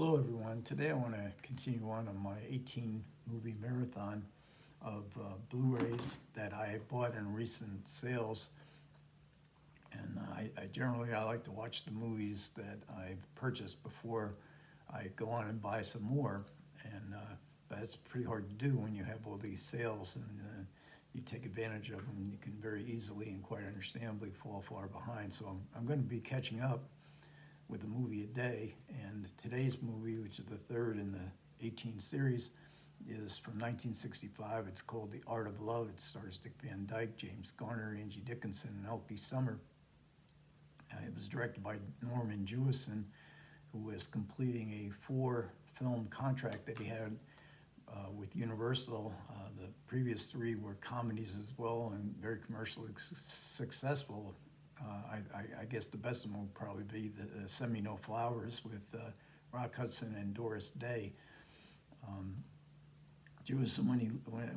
Hello, everyone. Today I want to continue on my 18 movie marathon of Blu-rays that I bought in recent sales. And I generally I like to watch the movies that I've purchased before I go on and buy some more. And that's pretty hard to do when you have all these sales and you take advantage of them. You can very easily and quite understandably fall far behind. So I'm going to be catching up with a movie a day, and today's movie, which is the third in the 18 series, is from 1965. It's called The Art of Love. It stars Dick Van Dyke, James Garner, Angie Dickinson, and Elke Sommer. It was directed by Norman Jewison, who was completing a 4-film contract that he had with Universal. The previous 3 were comedies as well and very commercially successful. I guess the best of them will probably be the Send Me No Flowers with Rock Hudson and Doris Day. Jewison,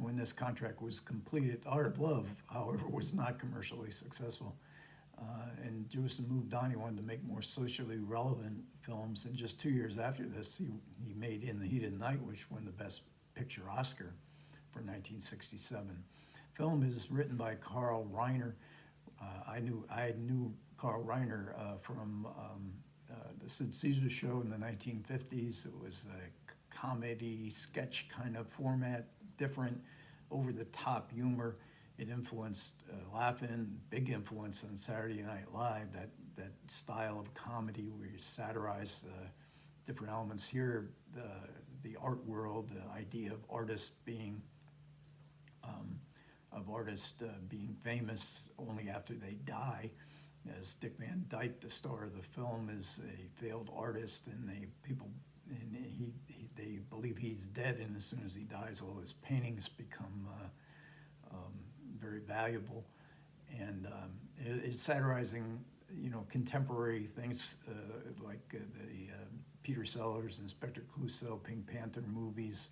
when this contract was completed, The Art of Love, however, was not commercially successful. And Jewison moved on. He wanted to make more socially relevant films. And just 2 years after this, he made In the Heat of the Night, which won the Best Picture Oscar for 1967. Film is written by Carl Reiner. I knew Carl Reiner from the Sid Caesar Show in the 1950s. It was a comedy sketch kind of format, different, over-the-top humor. It influenced Laugh-In, big influence on Saturday Night Live, that style of comedy where you satirize different elements. Here, the art world, the idea of artists being being famous only after they die. As Dick Van Dyke, the star of the film, is a failed artist, and they believe he's dead, and as soon as he dies, all his paintings become very valuable. And it's satirizing, contemporary things like the Peter Sellers, Inspector Clouseau, Pink Panther movies.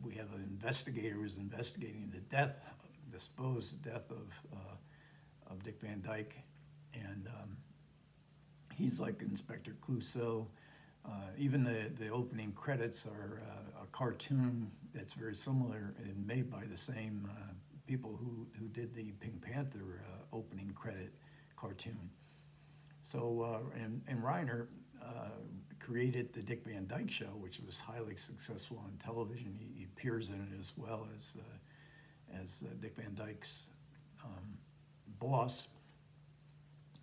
We have an investigator who's investigating the supposed death of Dick Van Dyke, and he's like Inspector Clouseau. Even the opening credits are a cartoon that's very similar and made by the same people who did the Pink Panther opening credit cartoon. So, and Reiner created the Dick Van Dyke Show, which was highly successful on television. He appears in it as well as Dick Van Dyke's boss,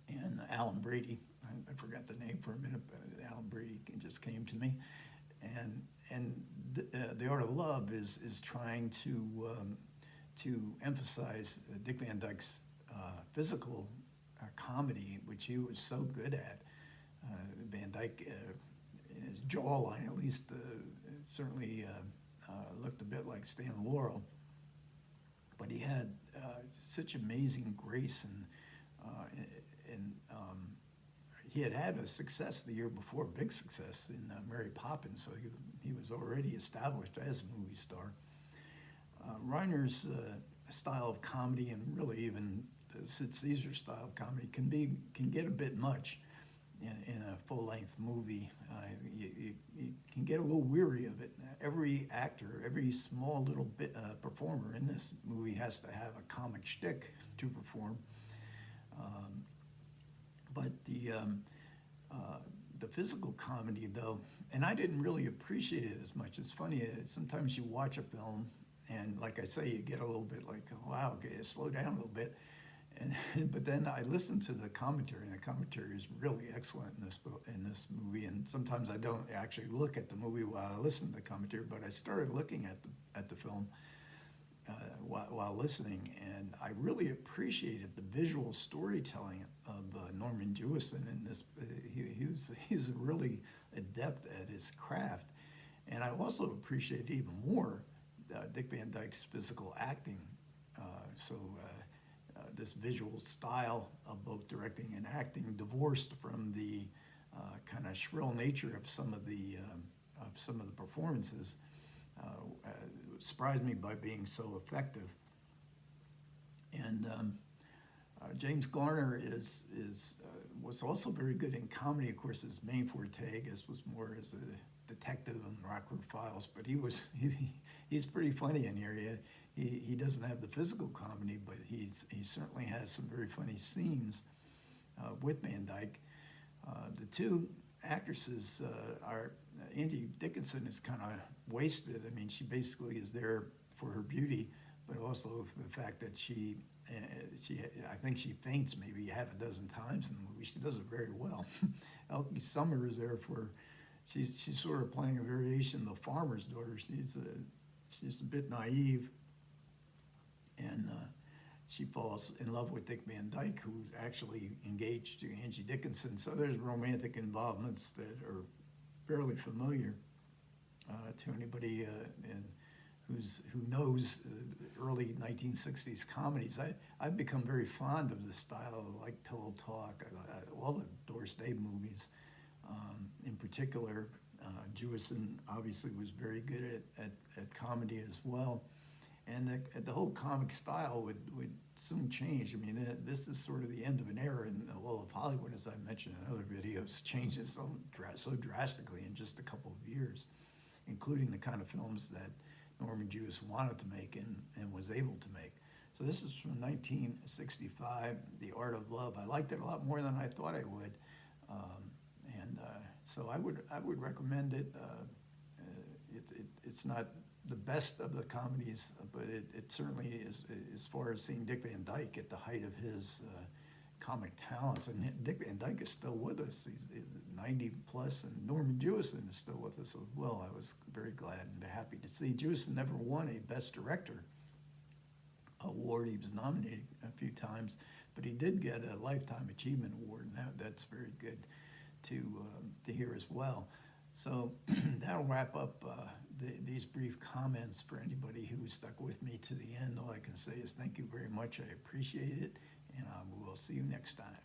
and Alan Brady. I forgot the name for a minute, but Alan Brady just came to me. And The Art of Love is trying to emphasize Dick Van Dyke's physical comedy, which he was so good at. Van Dyke, in his jawline at least, certainly looked a bit like Stan Laurel, but he had such amazing grace, and he had a success the year before, big success in Mary Poppins, so he was already established as a movie star. Reiner's style of comedy, and really even the Sid Caesar style of comedy, can get a bit much in a full-length movie. You can get a little weary of it. Every actor, every small little bit performer in this movie has to have a comic shtick to perform. But the physical comedy, though, and I didn't really appreciate it as much. It's funny, sometimes you watch a film, and like I say, you get a little bit like, wow, okay, slow down a little bit. But then I listened to the commentary, and the commentary is really excellent in this movie. And sometimes I don't actually look at the movie while I listen to the commentary, but I started looking at the film while listening, and I really appreciated the visual storytelling of Norman Jewison in this. He's really adept at his craft, and I also appreciate even more Dick Van Dyke's physical acting. This visual style of both directing and acting, divorced from the kind of shrill nature of some of the performances, surprised me by being so effective. And James Garner was also very good in comedy. Of course, his main forte, I guess, was more as a detective in Rockford Files. But he's pretty funny in here. He doesn't have the physical comedy, but he certainly has some very funny scenes with Van Dyke. The two actresses are Angie Dickinson is kind of wasted. I mean, she basically is there for her beauty, but also for the fact that I think she faints maybe half a dozen times in the movie. She does it very well. Elke Sommer is there she's sort of playing a variation of the farmer's daughter. She's a bit naive, and she falls in love with Dick Van Dyke, who's actually engaged to Angie Dickinson. So there's romantic involvements that are fairly familiar to anybody who knows early 1960s comedies. I've become very fond of the style, like Pillow Talk, all the Doris Day movies. In particular, Jewison obviously was very good at comedy as well. And the whole comic style would soon change. I mean, this is sort of the end of an era in all of Hollywood, as I mentioned in other videos, changes so drastically in just a couple of years, including the kind of films that Norman Jewis wanted to make and was able to make. So this is from 1965, The Art of Love. I liked it a lot more than I thought I would. So I would recommend it. It's not the best of the comedies, but it certainly is, as far as seeing Dick Van Dyke at the height of his comic talents. And Dick Van Dyke is still with us. He's 90 plus, and Norman Jewison is still with us as well. I was very glad and happy to see. Jewison never won a Best Director award. He was nominated a few times, but he did get a Lifetime Achievement Award, and that's very good to hear as well. So that'll wrap up these brief comments for anybody who stuck with me to the end. All I can say is thank you very much. I appreciate it, and we will see you next time.